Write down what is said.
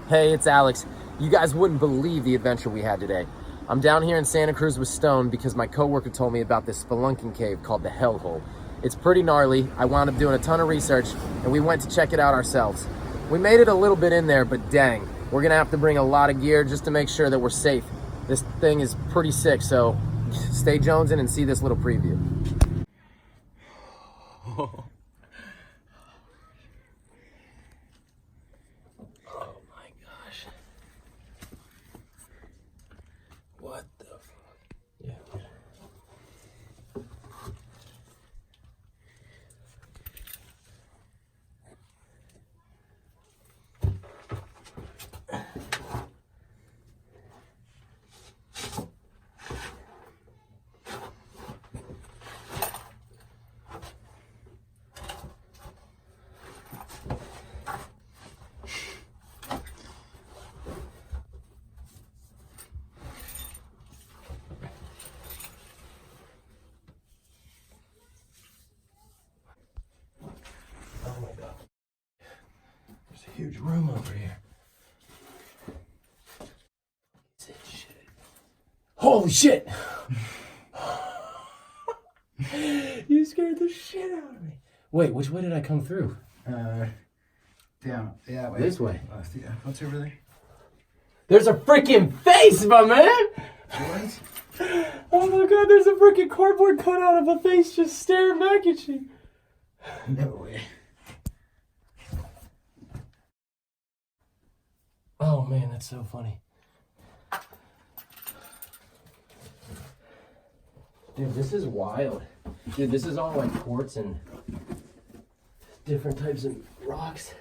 Hey, it's Alex. You guys wouldn't believe the adventure we had today. I'm down here in Santa Cruz with Stone because my coworker told me about this spelunking cave called the Hellhole. It's pretty gnarly. I wound up doing a ton of research and we went to check it out ourselves. We made it a little bit in there, but dang, we're gonna have to bring a lot of gear just to make sure that we're safe. This thing is pretty sick, so stay jonesing and see this little preview. What the fuck? Yeah. Oh my god. There's a huge room over here. Shit. Holy shit! You scared the shit out of me. Wait, which way did I come through? Down. Yeah, wait. This way. Yeah. What's over there? There's a freaking face, my man! What? Oh my god, there's a freaking cardboard cutout of a face just staring back at you. No way. Oh man, that's so funny. Dude, this is wild. Dude, this is all like quartz and different types of rocks.